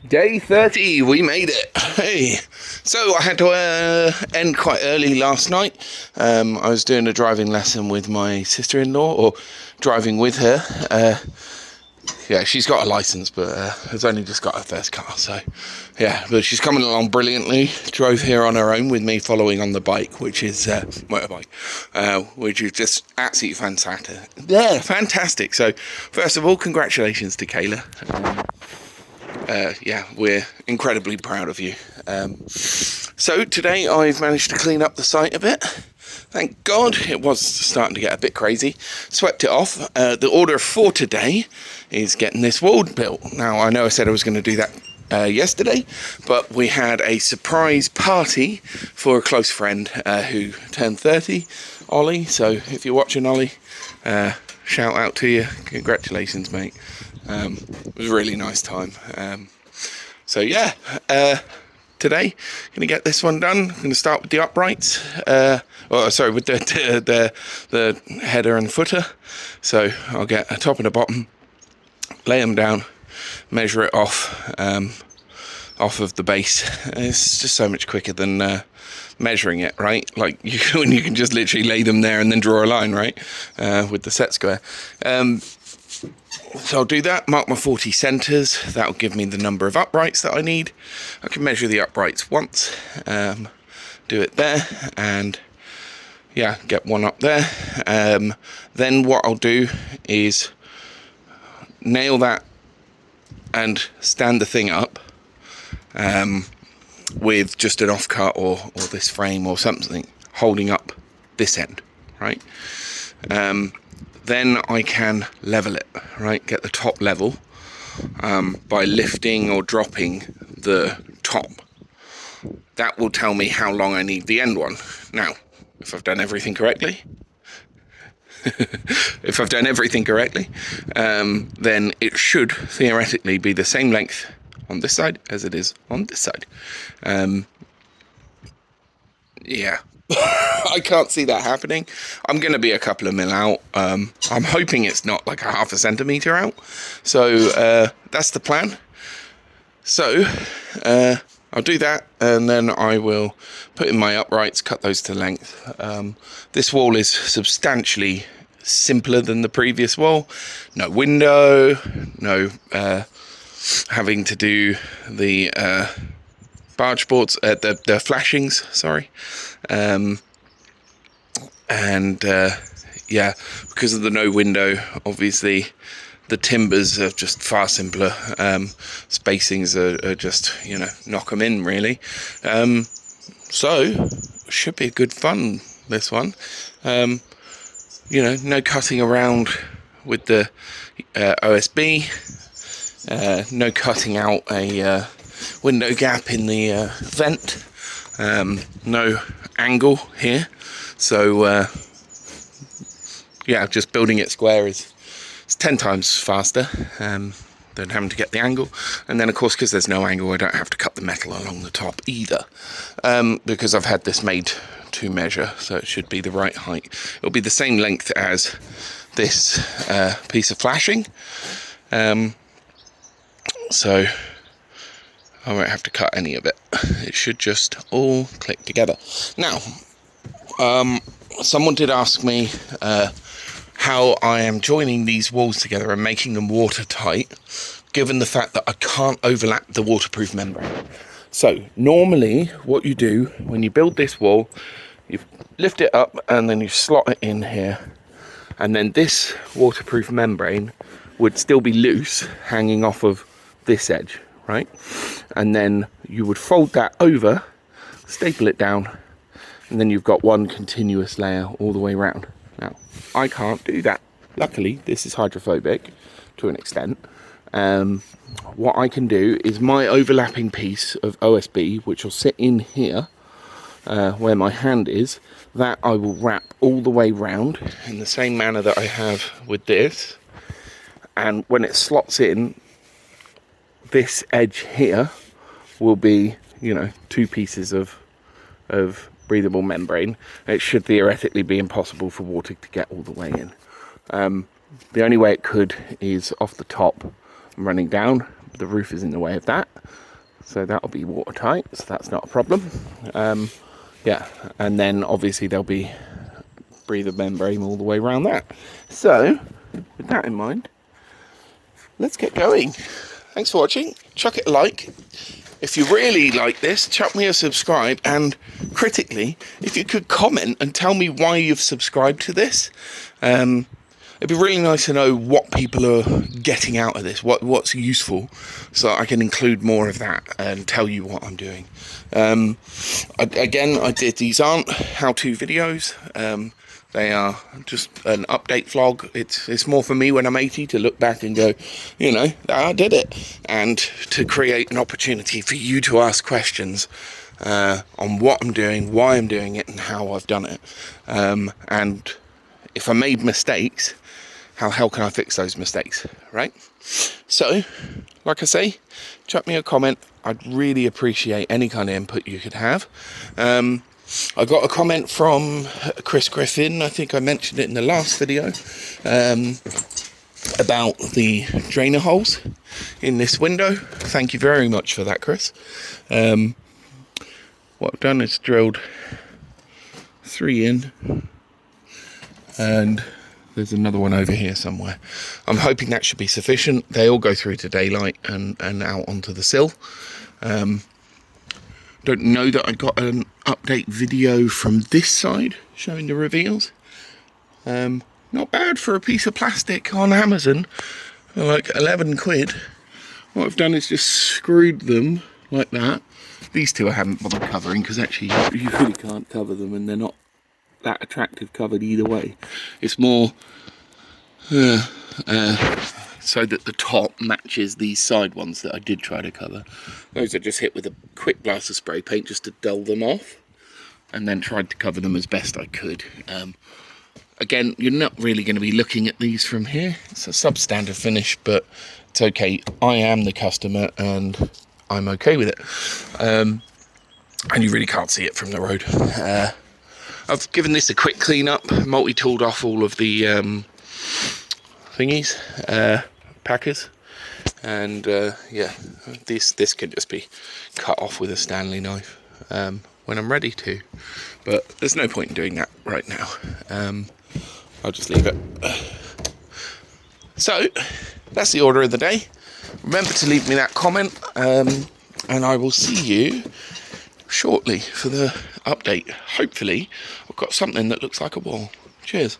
Day 30, we made it. Hey, so I had to end quite early last night. I was doing a driving lesson with my sister-in-law, or driving with her. Yeah, she's got a license, but has only just got her first car. So, yeah, but she's coming along brilliantly. Drove here on her own with me following on the bike, which is motorbike, which is just absolutely fantastic. Yeah, fantastic. So, first of all, congratulations to Kayla. Yeah, we're incredibly proud of you. So today I've managed to clean up the site a bit. Thank God. It was starting to get a bit crazy. Swept it off. The order for today is getting this wall built. Now, I know I said I was going to do that yesterday, but we had a surprise party for a close friend who turned 30, Ollie. So if you're watching, Ollie, shout out to you. Congratulations, mate. It was a really nice time. So yeah, today going to get this one done. I'm going to start with the uprights. With the header and footer. So I'll get a top and a bottom, lay them down, measure it off of the base. It's just so much quicker than measuring it, right? Like when you can just literally lay them there and then draw a line, right? With the set square. So I'll do that, mark my 40 centres. That'll give me the number of uprights that I need. I can measure the uprights once, do it there, and yeah, get one up there. Then what I'll do is nail that and stand the thing up with just an offcut or this frame or something holding up this end, right? Then I can level it, right? Get the top level by lifting or dropping the top. That will tell me how long I need the end one. Now, if I've done everything correctly, then it should theoretically be the same length on this side as it is on this side. Yeah. I can't see that happening. I'm going to be a couple of mil out. I'm hoping it's not like a half a centimetre out. So that's the plan. So I'll do that, and then I will put in my uprights, cut those to length. This wall is substantially simpler than the previous wall. No window, no having to do the barge boards, the flashings, sorry. Yeah, because of the no window, obviously the timbers are just far simpler. Spacings are just, knock them in really. So should be a good fun, this one. No cutting around with the OSB, no cutting out a window gap in the vent, no angle here. So yeah, just building it square is 10 times faster than having to get the angle. And then of course, because there's no angle, I don't have to cut the metal along the top either, because I've had this made to measure, so it should be the right height. It'll be the same length as this piece of flashing, so I won't have to cut any of it. It should just all click together. Now, someone did ask me how I am joining these walls together and making them watertight, given the fact that I can't overlap the waterproof membrane. So normally what you do when you build this wall, you lift it up and then you slot it in here, and then this waterproof membrane would still be loose, hanging off of this edge, right? And then you would fold that over, staple it down, and then you've got one continuous layer all the way around. Now, I can't do that. Luckily, this is hydrophobic to an extent. What I can do is my overlapping piece of OSB, which will sit in here, where my hand is, that I will wrap all the way round in the same manner that I have with this. And when it slots in, this edge here will be, two pieces of breathable membrane. It should theoretically be impossible for water to get all the way in. The only way it could is off the top and running down, the roof is in the way of that, so that'll be watertight, so that's not a problem. Yeah, and then obviously there'll be breather membrane all the way around that. So with that in mind, let's get going. Thanks for watching. Chuck it a like. If you really like this, chuck me a subscribe, and critically, if you could comment and tell me why you've subscribed to this. It'd be really nice to know what people are getting out of this, what's useful, so I can include more of that and tell you what I'm doing. These aren't how-to videos. They are just an update vlog. It's more for me when I'm 80 to look back and go, you know, I did it. And to create an opportunity for you to ask questions on what I'm doing, why I'm doing it, and how I've done it. And if I made mistakes, how the hell can I fix those mistakes, right? So, like I say, chuck me a comment. I'd really appreciate any kind of input you could have. I got a comment from Chris Griffin, I think I mentioned it in the last video, about the drainer holes in this window. Thank you very much for that, Chris. What I've done is drilled 3 in, and there's another one over here somewhere. I'm hoping that should be sufficient. They all go through to daylight and out onto the sill. Don't know that I got an update video from this side showing the reveals. Not bad for a piece of plastic on Amazon, like 11 quid. What I've done is just screwed them like that. These two I haven't bothered covering because actually you really can't cover them, and they're not that attractive covered either way. It's more so that the top matches these side ones that I did try to cover. Those I just hit with a quick blast of spray paint just to dull them off, and then tried to cover them as best I could. Again, you're not really going to be looking at these from here. It's a substandard finish, but it's okay. I am the customer and I'm okay with it. And you really can't see it from the road. I've given this a quick clean up, multi-tooled off all of the thingies, packers, and yeah, this can just be cut off with a Stanley knife when I'm ready to, but there's no point in doing that right now. I'll just leave it. So that's the order of the day. Remember to leave me that comment, and I will see you shortly for the update. Hopefully I've got something that looks like a wall. Cheers.